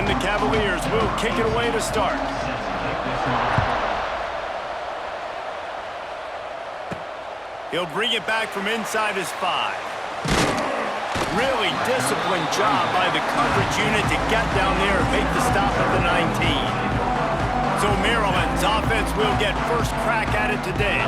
And the Cavaliers will kick it away to start. He'll bring it back from inside his 5. Really disciplined job by the coverage unit to get down there and make the stop at the 19. So Maryland's offense will get first crack at it today.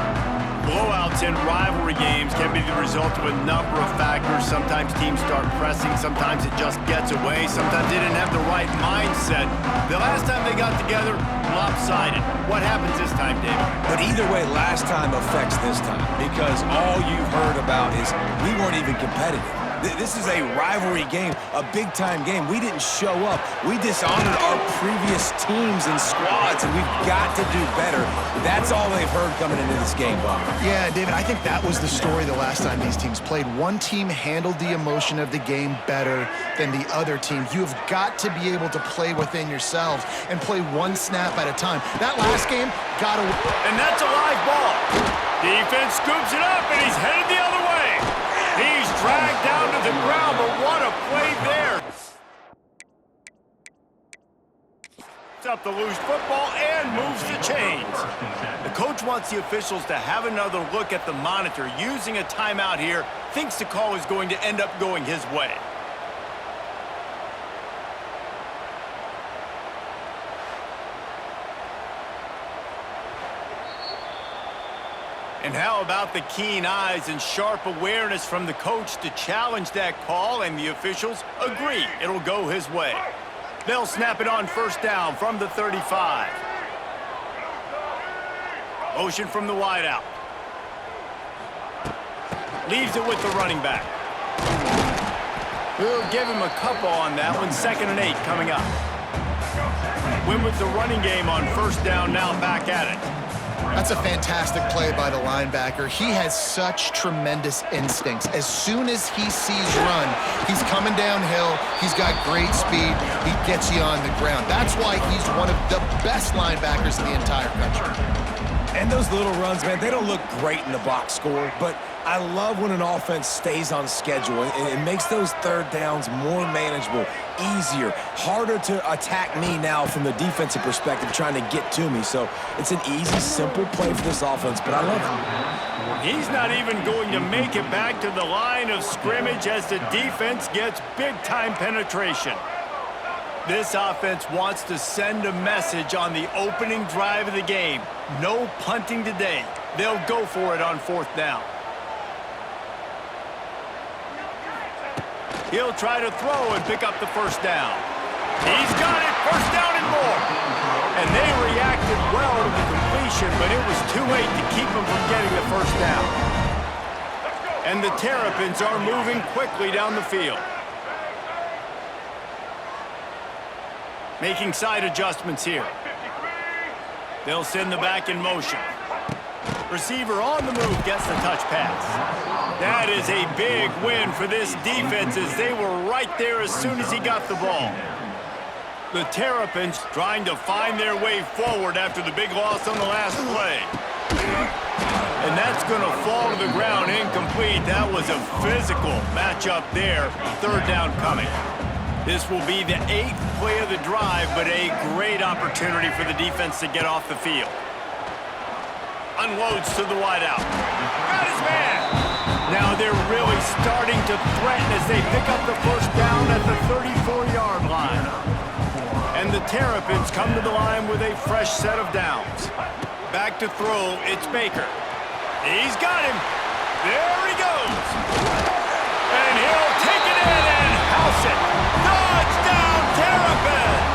Blowouts in rivalry games can be the result of a number of factors. Sometimes teams start pressing, sometimes it just gets away, sometimes they didn't have the right mindset. The last time they got together, lopsided. What happens this time, David? But either way, last time affects this time because all you've heard about is we weren't even competitive. This is a rivalry game, a big-time game. We didn't show up. We dishonored our previous teams and squads, and we've got to do better. That's all they've heard coming into this game, Bob. Yeah, David, I think that was the story the last time these teams played. One team handled the emotion of the game better than the other team. You have got to be able to play within yourselves and play one snap at a time. That last game got away. And that's a live ball. Defense scoops it up, and he's headed the other way. He's dragged down to the ground, but what a play there. Picks up the loose football and moves the chains. The coach wants the officials to have another look at the monitor. Using a timeout here, thinks the call is going to end up going his way. And how about the keen eyes and sharp awareness from the coach to challenge that call, and the officials agree it'll go his way. They'll snap it on first down from the 35. Motion from the wideout. Leaves it with the running back. We'll give him a couple on that one. 2nd and 8 coming up. Win with the running game on first down, now back at it. That's a fantastic play by the linebacker. He has such tremendous instincts. As soon as he sees run, he's coming downhill. He's got great speed. He gets you on the ground. That's why he's one of the best linebackers in the entire country. And those little runs, man, they don't look great in the box score, but I love when an offense stays on schedule and it makes those third downs more manageable, easier, harder to attack me now from the defensive perspective trying to get to me. So it's an easy, simple play for this offense, but I love it. He's not even going to make it back to the line of scrimmage as the defense gets big-time penetration. This offense wants to send a message on the opening drive of the game. No punting today. They'll go for it on 4th down. He'll try to throw and pick up the first down. He's got it, first down and more. And they reacted well to the completion, but it was too late to keep them from getting the first down. And the Terrapins are moving quickly down the field. Making side adjustments here. They'll send the back in motion. Receiver on the move gets the touch pass. That is a big win for this defense as they were right there as soon as he got the ball. The Terrapins trying to find their way forward after the big loss on the last play. And that's going to fall to the ground incomplete. That was a physical matchup there. 3rd down coming. This will be the 8th play of the drive, but a great opportunity for the defense to get off the field. Unloads to the wideout. Got his man. Now they're really starting to threaten as they pick up the first down at the 34-yard line. And the Terrapins come to the line with a fresh set of downs. Back to throw, it's Baker. He's got him. There he goes. And he'll take it in and house it. Touchdown, Terrapins!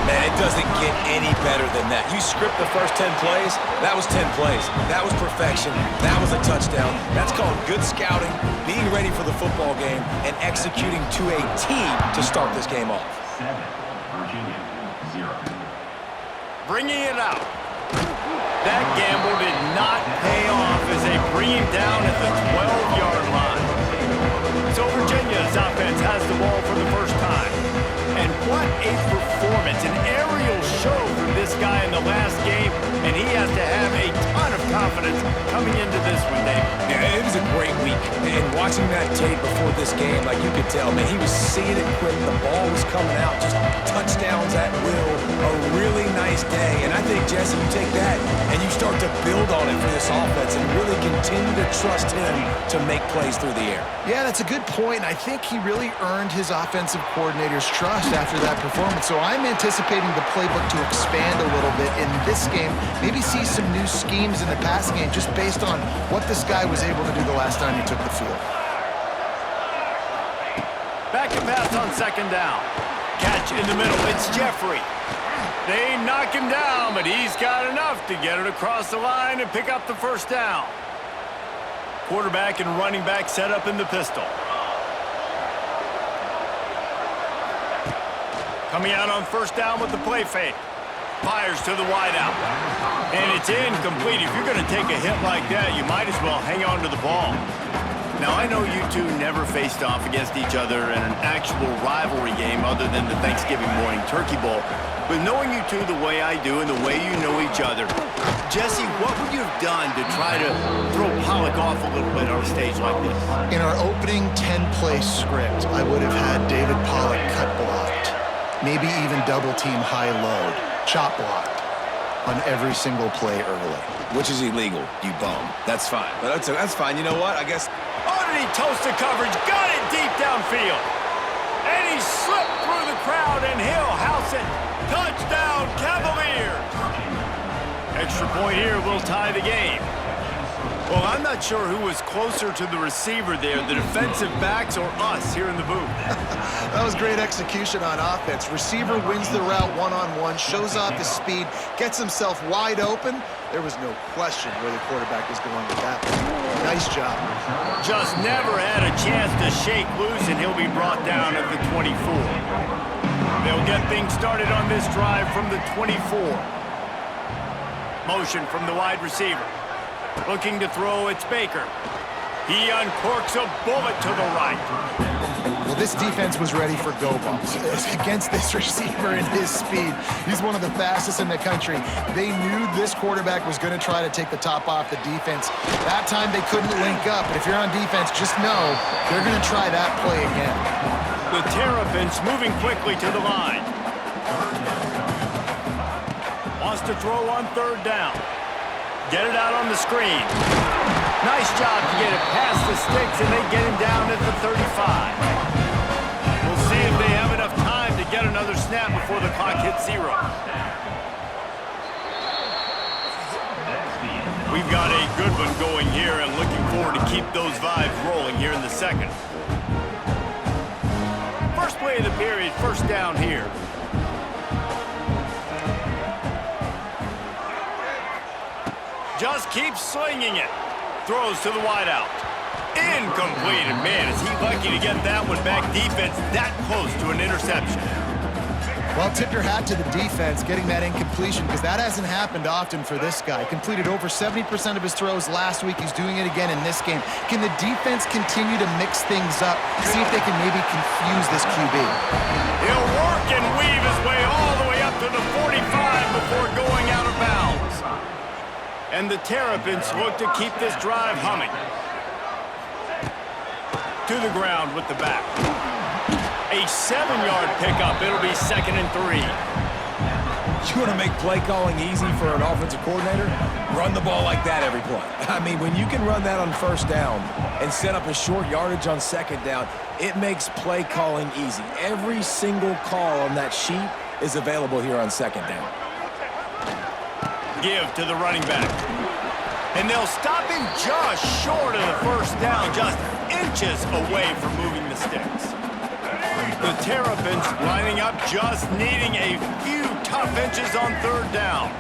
Man, it doesn't get any better than that. You script the first 10 plays, that was 10 plays. That was perfection. That was a touchdown. That's called good scouting, being ready for the football game, and executing to a team to start this game off. 7, Virginia, 0. Bringing it out. That gamble did not pay off as they bring him down at the 12-yard line. So Virginia's offense has the ball for the first time. And what a performance, an aerial show from this guy in the last game, and he has to have a ton of confidence confidence coming into this one, Dave? Yeah, it was a great week. And watching that tape before this game, like you could tell, man, he was seeing it quick. The ball was coming out, just touchdowns at will. A really nice day. And I think, Jesse, you take that and you start to build on it for this offense and really continue to trust him to make plays through the air. Yeah, that's a good point. I think he really earned his offensive coordinator's trust after that performance. So I'm anticipating the playbook to expand a little bit in this game. Maybe see some new schemes in the passing game just based on what this guy was able to do the last time he took the field. Back to pass on second down. Catch in the middle. It's Jeffrey. They knock him down, but he's got enough to get it across the line and pick up the first down. Quarterback and running back set up in the pistol. Coming out on first down with the play fake. Fires to the wideout. And it's incomplete. If you're going to take a hit like that, you might as well hang on to the ball. Now, I know you two never faced off against each other in an actual rivalry game other than the Thanksgiving morning Turkey Bowl. But knowing you two the way I do and the way you know each other, Jesse, what would you have done to try to throw Pollock off a little bit on a stage like this? In our opening 10-play script, I would have had David Pollock cut blocked. Maybe even double-team high-load, chop blocked on every single play early. Which is illegal, you bum. That's fine. But that's fine. You know what? I guess... Underneath toasted coverage, got it deep downfield. And he slipped through the crowd, and he'll house it. Touchdown, Cavaliers! Extra point here will tie the game. Well, I'm not sure who was closer to the receiver there, the defensive backs or us here in the booth. That was great execution on offense. Receiver wins the route one-on-one, shows off his speed, gets himself wide open. There was no question where the quarterback was going with that. Nice job. Just never had a chance to shake loose, and he'll be brought down at the 24. They'll get things started on this drive from the 24. Motion from the wide receiver. Looking to throw, it's Baker. He uncorks a bullet to the right. Well, this defense was ready for go balls against this receiver and his speed. He's one of the fastest in the country. They knew this quarterback was going to try to take the top off the defense. That time they couldn't link up, but if you're on defense, just know they're going to try that play again. The Terrapins moving quickly to the line. Wants to throw on third down. Get it out on the screen. Nice job to get it past the sticks, and they get him down at the 35. We'll see if they have enough time to get another snap before the clock hits 0. We've got a good one going here, and looking forward to keep those vibes rolling here in the second. First play of the period, first down here. Just keeps slinging it. Throws to the wideout. Incomplete. And man, is he lucky to get that one back. Defense that close to an interception. Well, tip your hat to the defense getting that incompletion, because that hasn't happened often for this guy. Completed over 70% of his throws last week. He's doing it again in this game. Can the defense continue to mix things up? See if they can maybe confuse this QB. He'll work and weave his way all the way up to the 45 before going out of bounds. And the Terrapins look to keep this drive humming. To the ground with the back. A 7-yard pickup. It'll be 2nd and 3. You want to make play calling easy for an offensive coordinator? Run the ball like that every play. I mean, when you can run that on first down and set up a short yardage on second down, it makes play calling easy. Every single call on that sheet is available here on second down. Give to the running back. And they'll stop him just short of the first down, just inches away from moving the sticks. The Terrapins lining up, just needing a few tough inches on third down.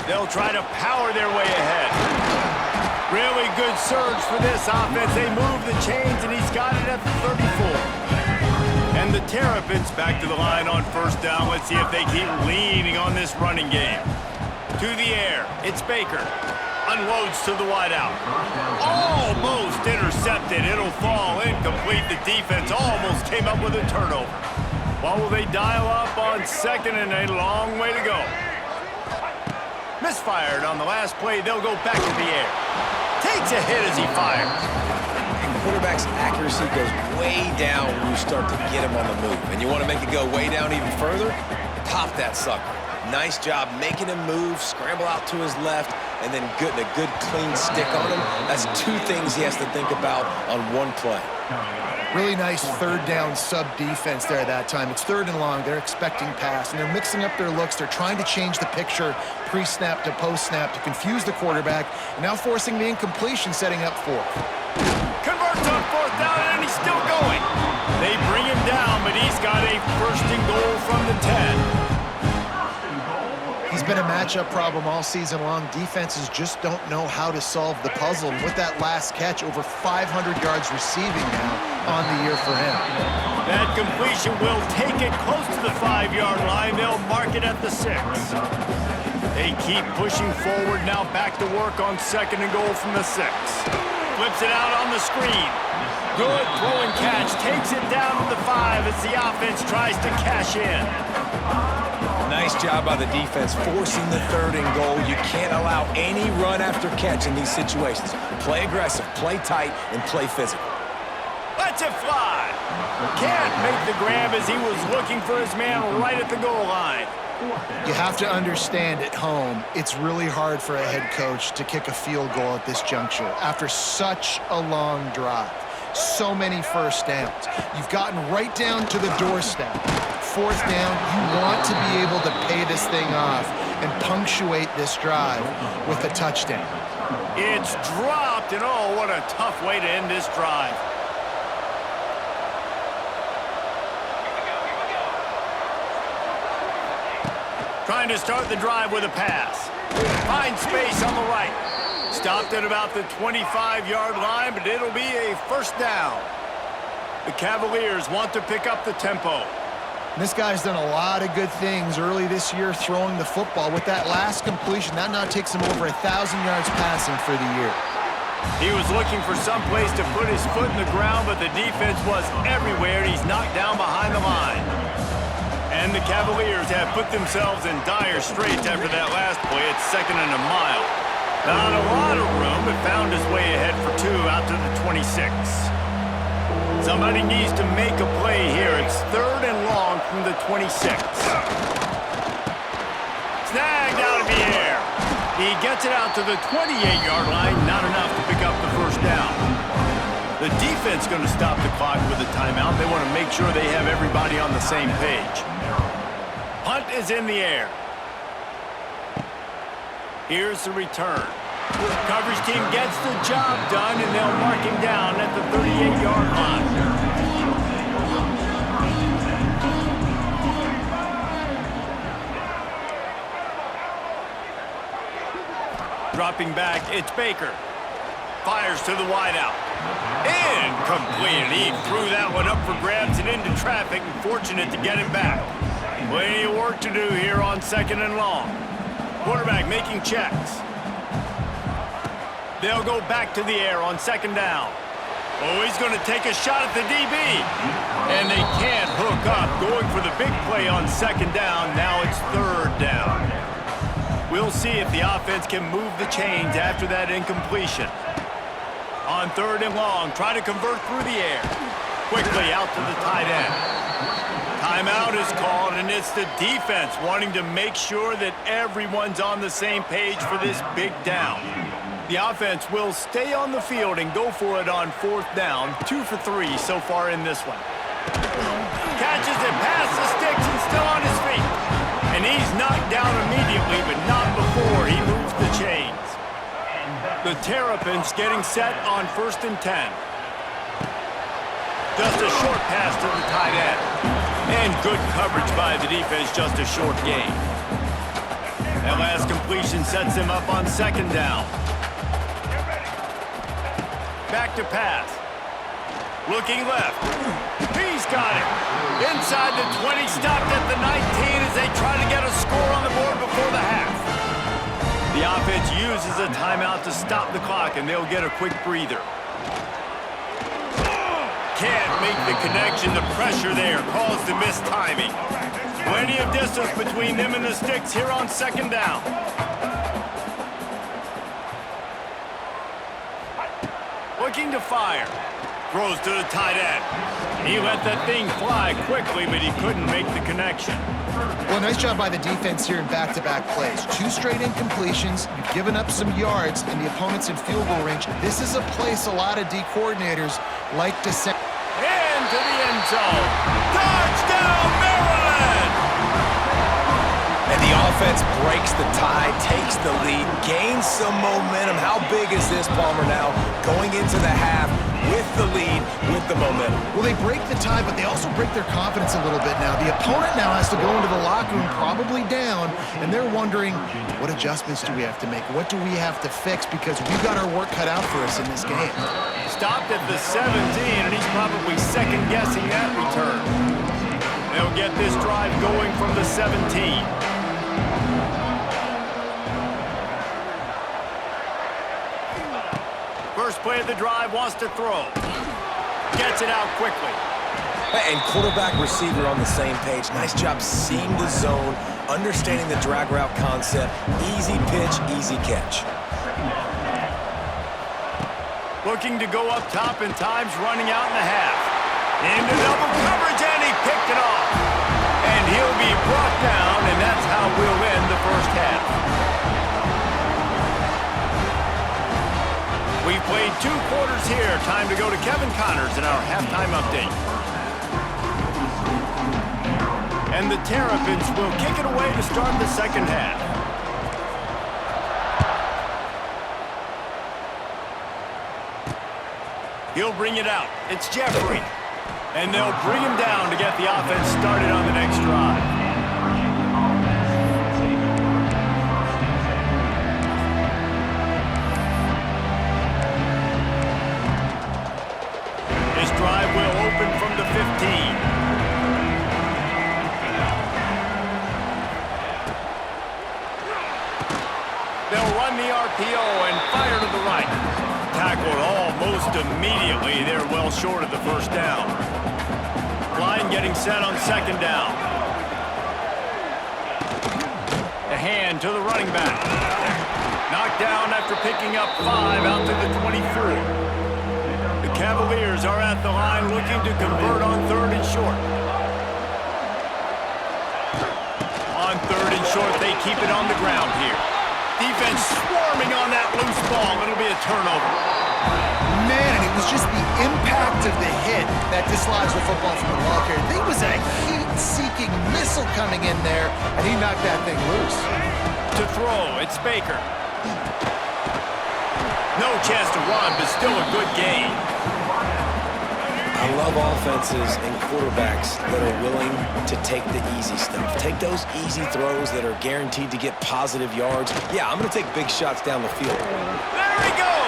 They'll try to power their way ahead. Really good surge for this offense. They move the chains, and he's got it at the 34. And the Terrapins back to the line on first down. Let's see if they keep leaning on this running game. To the air, it's Baker. Unloads to the wideout. Almost intercepted. It'll fall incomplete. The defense almost came up with a turnover. Well, will they dial up on second and a long way to go? Misfired on the last play. They'll go back to the air. Takes a hit as he fires. And quarterback's accuracy goes way down when you start to get him on the move. And you want to make it go way down even further? Pop that sucker. Nice job making him move, scramble out to his left, and then getting a good clean stick on him. That's two things he has to think about on one play. Really nice third down sub defense there that time. It's 3rd and long. They're expecting pass, and they're mixing up their looks. They're trying to change the picture pre-snap to post-snap to confuse the quarterback, and now forcing the incompletion, setting up 4th. Converts on 4th down, and he's still going. They bring him down, but he's got a 1st and goal from the 10. He's been a matchup problem all season long. Defenses just don't know how to solve the puzzle. And with that last catch, over 500 yards receiving now on the year for him. That completion will take it close to the 5-yard line. They'll mark it at the 6. They keep pushing forward now, back to work on 2nd and goal from the 6. Flips it out on the screen. Good throw and catch. Takes it down to the 5 as the offense tries to cash in. Nice job by the defense forcing the 3rd and goal. You can't allow any run after catch in these situations. Play aggressive, play tight, and play physical. Lets it fly. Can't make the grab as he was looking for his man right at the goal line. You have to understand at home, it's really hard for a head coach to kick a field goal at this juncture after such a long drive. So many first downs. You've gotten right down to the doorstep. 4th down, you want to be able to pay this thing off and punctuate this drive with a touchdown. It's dropped, and oh, what a tough way to end this drive. Trying to start the drive with a pass. Finds space on the right. Stopped at about the 25-yard line, but it'll be a 1st down. The Cavaliers want to pick up the tempo. This guy's done a lot of good things early this year throwing the football. With that last completion, that now takes him over 1,000 yards passing for the year. He was looking for some place to put his foot in the ground, but the defense was everywhere. He's knocked down behind the line. And the Cavaliers have put themselves in dire straits after that last play. It's 2nd and a mile. Not a lot of room, but found his way ahead for 2 out to the 26. Somebody needs to make a play here. It's 3rd and long from the 26. Snagged out of the air. He gets it out to the 28-yard line. Not enough to pick up the 1st down. The defense going to stop the clock with a timeout. They want to make sure they have everybody on the same page. Punt is in the air. Here's the return. Coverage team gets the job done, and they'll mark him down at the 38-yard line. Dropping back, it's Baker. Fires to the wideout. Incomplete. He threw that one up for grabs and into traffic, and fortunate to get him back. Plenty of work to do here on 2nd and long. Quarterback making checks. They'll go back to the air on 2nd down. Oh, he's going to take a shot at the DB. And they can't hook up. Going for the big play on 2nd down. Now it's 3rd down. We'll see if the offense can move the chains after that incompletion. On 3rd and long, try to convert through the air. Quickly out to the tight end. Timeout is called, and it's the defense wanting to make sure that everyone's on the same page for this big down. The offense will stay on the field and go for it on 4th down. 2 for 3 so far in this one. Catches it past the sticks and still on his feet. And he's knocked down immediately, but not before he moves the chains. The Terrapins getting set on 1st and 10. Just a short pass to the tight end. And good coverage by the defense, just a short gain. That last completion sets him up on 2nd down. Back to pass. Looking left. He's got it. Inside the 20, stopped at the 19 as they try to get a score on the board before the half. The offense uses a timeout to stop the clock, and they'll get a quick breather. Can't make the connection. The pressure there caused the missed timing. Plenty of distance between them and the sticks here on 2nd down. fire. Throws to the tight end. He let that thing fly quickly, but he couldn't make the connection. Well, nice job by the defense here in back-to-back plays. 2 straight incompletions. You've given up some yards, and the opponent's in field goal range. This is a place a lot of D coordinators like to send. Into the end zone. Touchdown, Maryland! And the offense breaks the tie, takes the lead, gains some momentum. How big is this, Palmer, now going into the half with the lead, with the momentum? Well, they break the tie, but they also break their confidence a little bit now. The opponent now has to go into the locker room probably down, and they're wondering, what adjustments do we have to make? What do we have to fix? Because we've got our work cut out for us in this game. Stopped at the 17, and he's probably second-guessing that return. They'll get this drive going from the 17. First play of the drive, wants to throw. Gets it out quickly. And quarterback receiver on the same page. Nice job seeing the zone, understanding the drag route concept. Easy pitch, easy catch. Looking to go up top, and time's running out in the half. Into double coverage, and he picked it off. And he'll be brought down, and that's how we'll end the first half. We've played 2 quarters here. Time to go to Kevin Connors in our halftime update. And the Terrapins will kick it away to start the second half. He'll bring it out. It's Jeffrey. And they'll bring him down to get the offense started on the next drive. This drive will open from the 15. They'll run the RPO and fire to the right. Tackled almost immediately. They're well short of the first down. Line getting set on second down. The hand to the running back. Knocked down after picking up 5 out to the 24. The Cavaliers are at the line looking to convert on 3rd and short. On 3rd and short, they keep it on the ground here. Defense swarming on that loose ball. It'll be a turnover. Man, and it was just the impact of the hit that dislodged the football from the ball carrier. There was a heat-seeking missile coming in there, and he knocked that thing loose. To throw, it's Baker. No chance to run, but still a good game. I love offenses and quarterbacks that are willing to take the easy stuff. Take those easy throws that are guaranteed to get positive yards. Yeah, I'm going to take big shots down the field. There he goes!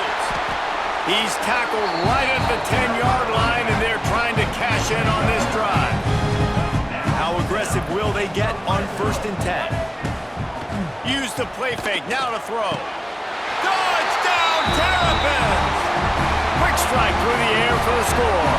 He's tackled right at the 10-yard line, and they're trying to cash in on this drive. How aggressive will they get on 1st and 10? Use the play fake, now to throw. Touchdown, Terrapins! Quick strike through the air for the score.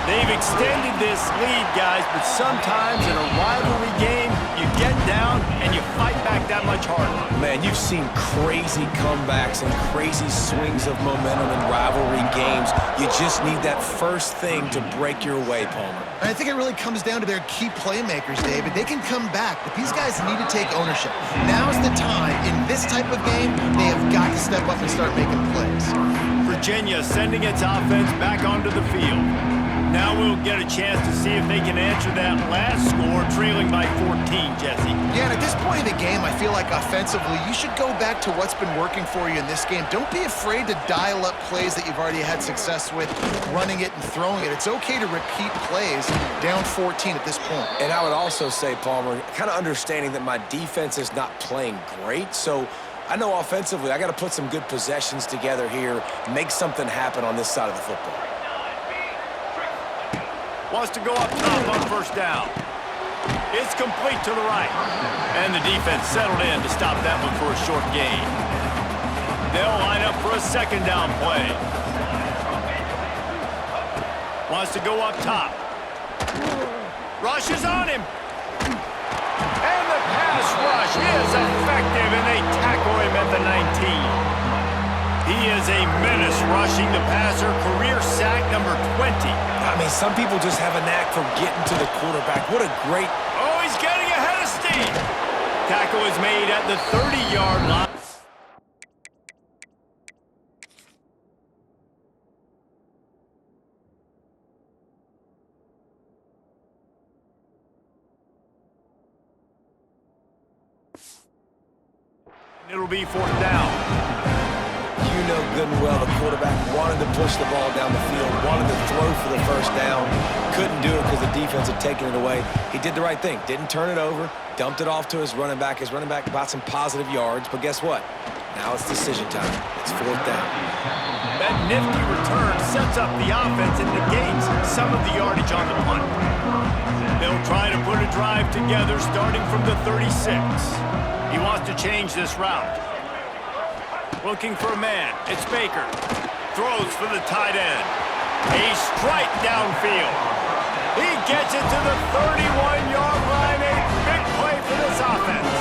They've extended this lead, guys, but sometimes in a rivalry game, you get down and you fight back that much harder. Man, you've seen crazy comebacks and crazy swings of momentum in rivalry games. You just need that first thing to break your way, Palmer. And I think it really comes down to their key playmakers, David. They can come back, but these guys need to take ownership. Now's the time. In this type of game, they have got to step up and start making plays. Virginia sending its offense back onto the field. Now we'll get a chance to see if they can answer that last score, trailing by 14, Jesse. Yeah, and at this point in the game, I feel like offensively, you should go back to what's been working for you in this game. Don't be afraid to dial up plays that you've already had success with, running it and throwing it. It's okay to repeat plays down 14 at this point. And I would also say, Palmer, kind of understanding that my defense is not playing great, so I know offensively I got to put some good possessions together here, make something happen on this side of the football. Wants to go up top on 1st down. It's complete to the right. And the defense settled in to stop that one for a short gain. They'll line up for a 2nd down play. Wants to go up top. Rush is on him. And the pass rush is effective, and they tackle him at the 19. He is a menace rushing the passer, career sack number 20. I mean, some people just have a knack for getting to the quarterback. What a great... Oh, he's getting ahead of steam. Tackle is made at the 30-yard line. It'll be 4th down. You know good and well the quarterback wanted to push the ball down the field, wanted to throw for the first down. Couldn't do it because the defense had taken it away. He did the right thing. Didn't turn it over. Dumped it off to his running back. His running back got some positive yards. But guess what? Now it's decision time. It's 4th down. That nifty return sets up the offense and negates some of the yardage on the punt. They'll try to put a drive together starting from the 36. He wants to change this route. Looking for a man. It's Baker. Throws for the tight end. A strike downfield. He gets it to the 31-yard line. A big play for this offense.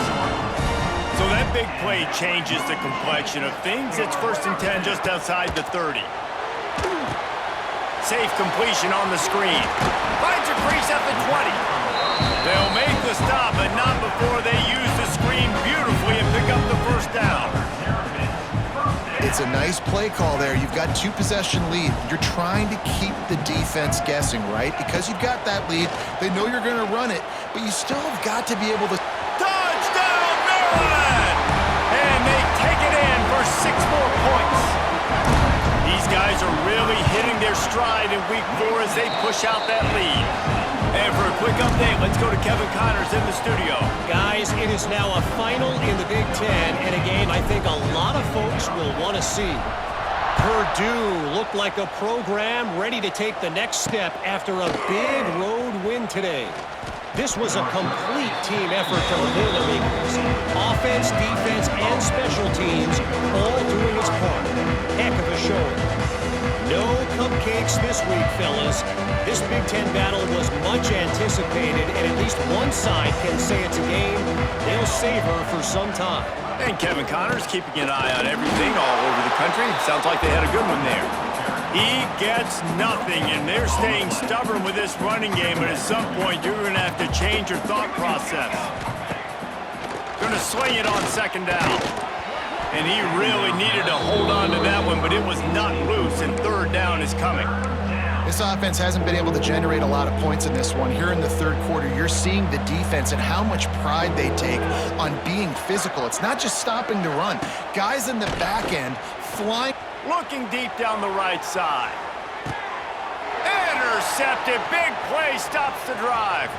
So that big play changes the complexion of things. It's 1st and 10 just outside the 30. Safe completion on the screen. Finds a crease at the 20. They'll make the stop, but not before they use the screen beautifully and pick up the 1st down. It's a nice play call there. You've got 2-possession lead. You're trying to keep the defense guessing, right? Because you've got that lead. They know you're going to run it, but you still have got to be able to... Touchdown, Maryland! And they take it in for 6 more points. These guys are really hitting their stride in week 4 as they push out that lead. And for a quick update, let's go to Kevin Connors in the studio. Guys, it is now a final in the Big Ten, and a game I think a lot of folks will want to see. Purdue looked like a program ready to take the next step after a big road win today. This was a complete team effort from the Boilermakers. Offense, defense, and special teams all doing its part. Heck of a showing. No cupcakes this week, fellas. This Big Ten battle was much anticipated, and at least one side can say it's a game they'll savor for some time. And Kevin Connors keeping an eye on everything all over the country. Sounds like they had a good one there. He gets nothing, and they're staying stubborn with this running game, but at some point you're going to have to change your thought process. Going to sling it on 2nd down. And he really needed to hold on to that one, but it was not loose, and 3rd down is coming. This offense hasn't been able to generate a lot of points in this one. Here in the 3rd quarter, you're seeing the defense and how much pride they take on being physical. It's not just stopping to run. Guys in the back end flying. Looking deep down the right side. Intercepted. Big play stops the drive.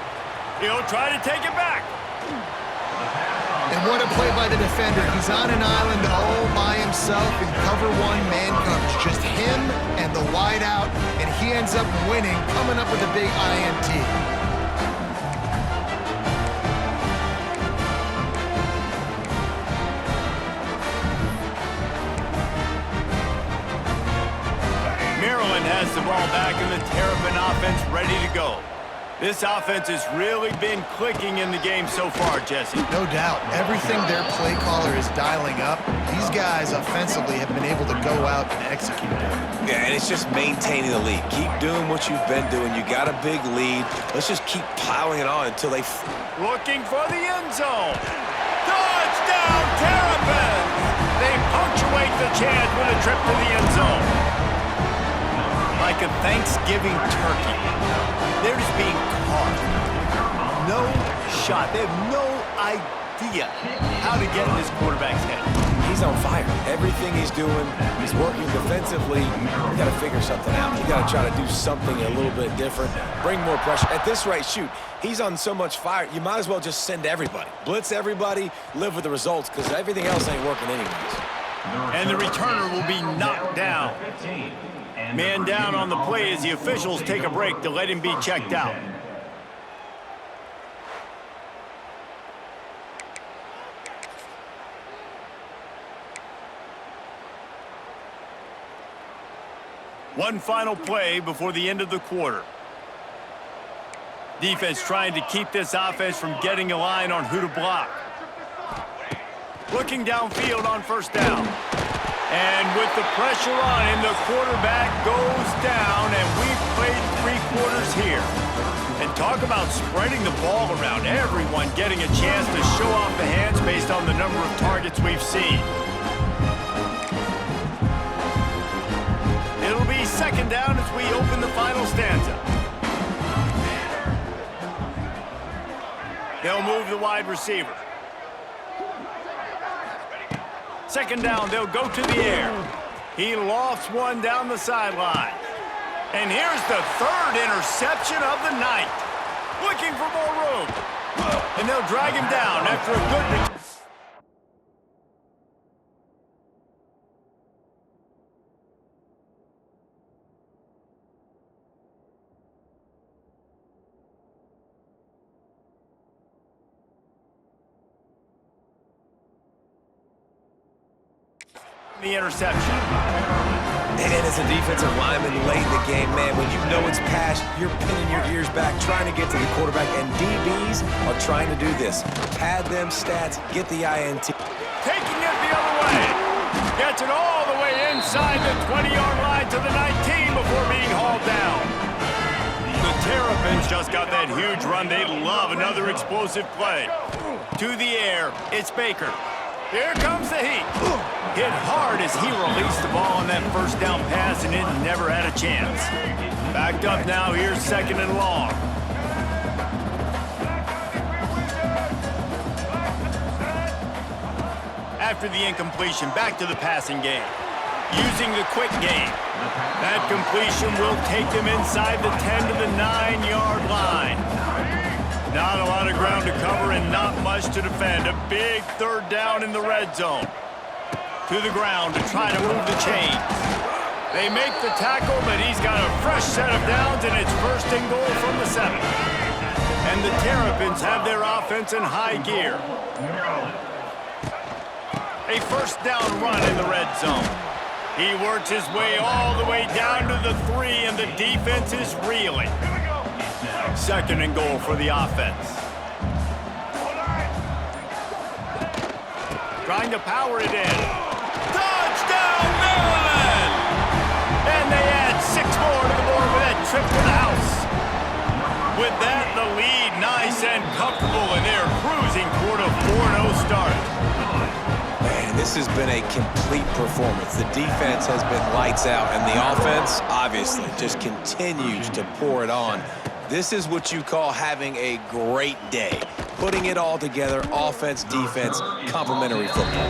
He'll try to take it back. And what a play by the defender. He's on an island all by himself in cover 1 man coverage. Just him and the wide out, and he ends up winning, coming up with a big INT. Maryland has the ball back in the Terrapin offense ready to go. This offense has really been clicking in the game so far, Jesse. No doubt. Everything their play caller is dialing up, these guys offensively have been able to go out and execute it. Yeah, and it's just maintaining the lead. Keep doing what you've been doing. You got a big lead. Let's just keep piling it on until they... Looking for the end zone. Touchdown, Terrapins! They punctuate the chance with a trip to the end zone. Like a Thanksgiving turkey. They're just being carved. No shot. They have no idea how to get in this quarterback's head. He's on fire. Everything he's doing, he's working defensively. You got to figure something out. You got to try to do something a little bit different. Bring more pressure. At this rate, shoot, he's on so much fire, you might as well just send everybody. Blitz everybody, live with the results, because everything else ain't working anyways. And the returner will be knocked down. Man down on the play as the officials take a break to let him be checked out. One final play before the end of the quarter. Defense trying to keep this offense from getting a line on who to block. Looking downfield on 1st down. And with the pressure on him, the quarterback goes down, and we've played 3 quarters here. And talk about spreading the ball around, everyone getting a chance to show off the hands based on the number of targets we've seen. It'll be second down as we open the final stanza. They'll move the wide receiver. Second down, they'll go to the air. He lofts one down the sideline. And here's the 3rd interception of the night. Looking for more room. And they'll drag him down after a good... the interception. And as a defensive lineman late in the game, man, when you know it's pass, you're pinning your ears back, trying to get to the quarterback, and DBs are trying to do this. Pad them stats, get the INT. Taking it the other way. Gets it all the way inside the 20-yard line to the 19 before being hauled down. The Terrapins just got that huge run. They love another explosive play. To the air, it's Baker. Here comes the heat. Hit hard as he released the ball on that first down pass, and it never had a chance. Backed up now, here's second and long. After the incompletion, back to the passing game. Using the quick game. That completion will take them inside the 10 to the 9-yard line. Not a lot of ground to cover and not much to defend. A big 3rd down in the red zone. To the ground to try to move the chains. They make the tackle, but he's got a fresh set of downs, and it's 1st and goal from the 7. And the Terrapins have their offense in high gear. A 1st down run in the red zone. He works his way all the way down to the 3, and the defense is reeling. 2nd and goal for the offense. Trying to power it in. Touchdown, Maryland! And they add 6 more to the board with that trip to the house. With that, the lead nice and comfortable, and they're cruising toward a 4-0 start. Man, this has been a complete performance. The defense has been lights out, and the offense, obviously, just continues to pour it on. This is what you call having a great day. Putting it all together, offense, defense, complementary football.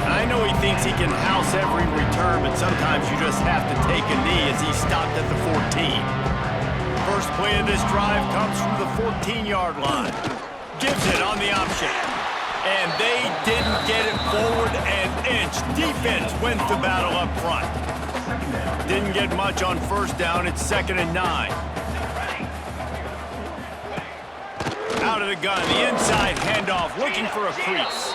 I know he thinks he can house every return, but sometimes you just have to take a knee as he stopped at the 14. First play of this drive comes from the 14-yard line. Gives it on the option. And they didn't get it forward an inch. Defense wins the battle up front. Didn't get much on 1st down. It's 2nd and 9. Out of the gun, the inside handoff, looking for a crease.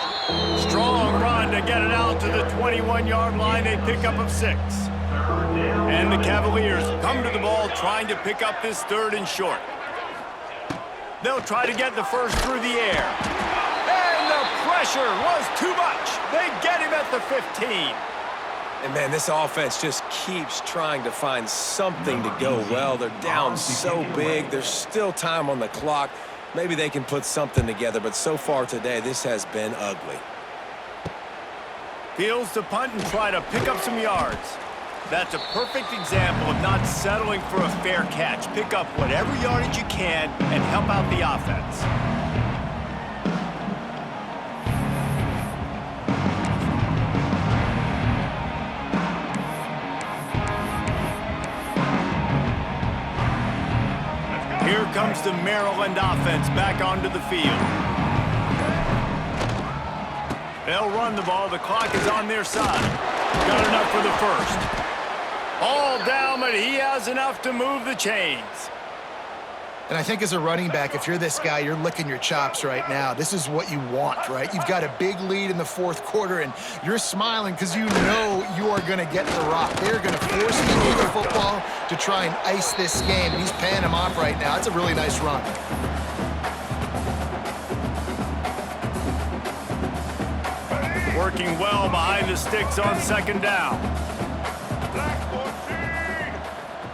Strong run to get it out to the 21-yard line, a pickup of 6. And the Cavaliers come to the ball trying to pick up this 3rd and short. They'll try to get the first through the air. And the pressure was too much. They get him at the 15. And, man, this offense just keeps trying to find something to go well. They're down so big. There's still time on the clock. Maybe they can put something together, but so far today, this has been ugly. Fields to punt and try to pick up some yards. That's a perfect example of not settling for a fair catch. Pick up whatever yardage you can and help out the offense. Here comes the Maryland offense back onto the field. They'll run the ball. The clock is on their side. Got enough for the first. All down, but he has enough to move the chains. And I think as a running back, if you're this guy, you're licking your chops right now. This is what you want, right? You've got a big lead in the 4th quarter, and you're smiling because you know you are going to get the rock. They're going to force him to the football to try and ice this game. He's paying him off right now. It's a really nice run. Working well behind the sticks on second down. Black 14!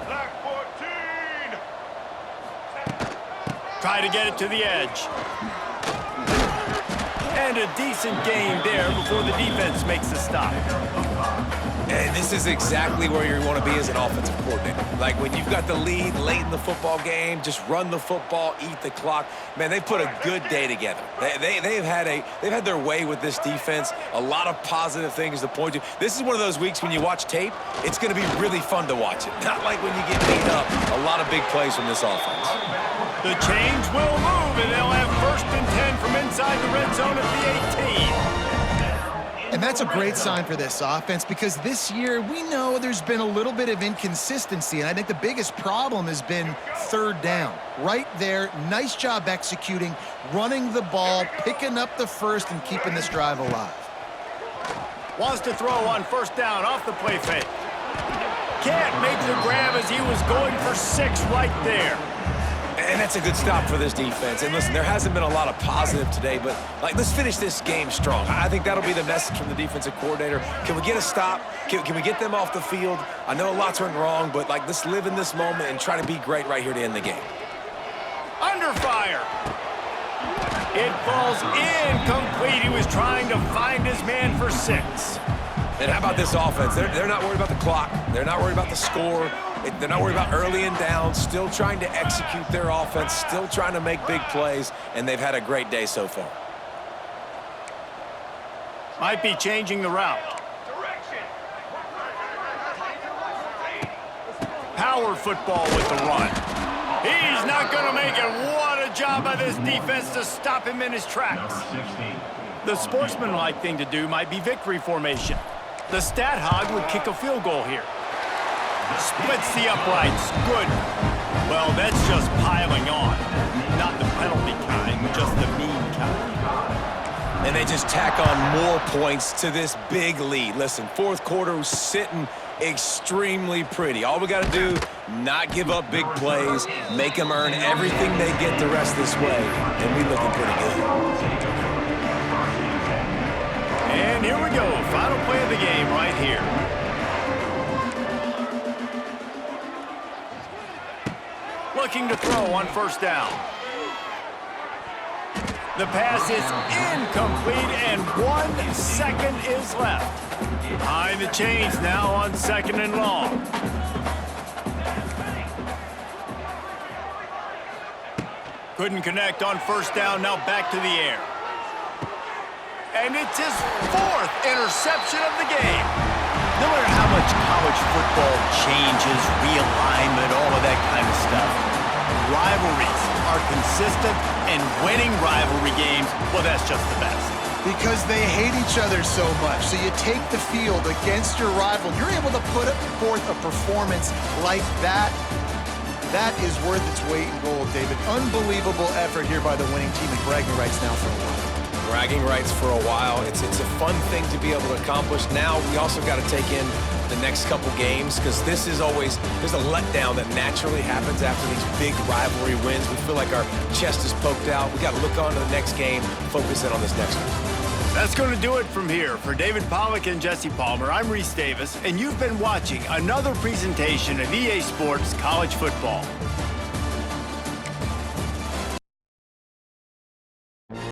Black 14! Try to get it to the edge. And a decent game there before the defense makes the stop. And this is exactly where you want to be as an offensive coordinator. Like when you've got the lead late in the football game, just run the football, eat the clock. Man, they've put a good day together. They've had their way with this defense. A lot of positive things to point to. This is one of those weeks when you watch tape, it's going to be really fun to watch it. Not like when you get beat up. A lot of big plays from this offense. The change will move, and they'll have 1st and 10 from inside the red zone at the 18. And that's a great sign for this offense because this year we know there's been a little bit of inconsistency, and I think the biggest problem has been 3rd down. Right there, nice job executing, running the ball, picking up the first, and keeping this drive alive. Wants to throw on 1st down off the play fake. Can't make the grab as he was going for 6 right there. And that's a good stop for this defense. And listen, there hasn't been a lot of positive today, but let's finish this game strong. I think that'll be the message from the defensive coordinator. Can we get a stop? Can we get them off the field? I know lots went wrong, but let's live in this moment and try to be great right here to end the game. Under fire. It falls incomplete. He was trying to find his man for 6. And how about this offense? They're not worried about the clock. They're not worried about the score. They're not worried about early and down. Still trying to execute their offense. Still trying to make big plays. And they've had a great day so far. Might be changing the route. Power football with the run. He's not going to make it. What a job by this defense to stop him in his tracks. The sportsmanlike thing to do might be victory formation. The stat hog would kick a field goal here. Splits the uprights. Good. Well, that's just piling on. Not the penalty kind, just the mean kind. And they just tack on more points to this big lead. Listen, 4th quarter was sitting extremely pretty. All we got to do, not give up big plays, make them earn everything they get the rest this way, and we looking pretty good. And here we go. Final play of the game right here. Looking to throw on 1st down. The pass is incomplete, and 1 second is left. Behind the chains now on 2nd and long. Couldn't connect on 1st down, now back to the air. And it's his 4th interception of the game. No matter how much college football changes, realignment, all of that kind of stuff, rivalries are consistent, and winning rivalry games, well, that's just the best. Because they hate each other so much. So you take the field against your rival. You're able to put forth a performance like that. That is worth its weight in gold, David. Unbelievable effort here by the winning team, and bragging rights now for a while. Bragging rights for a while. It's a fun thing to be able to accomplish. Now we also got to take in the next couple games because this is always, there's a letdown that naturally happens after these big rivalry wins. We feel like our chest is poked out. We got to look on to the next game, focus in on this next one. That's going to do it from here. For David Pollack and Jesse Palmer, I'm Reese Davis, and you've been watching another presentation of EA Sports College Football.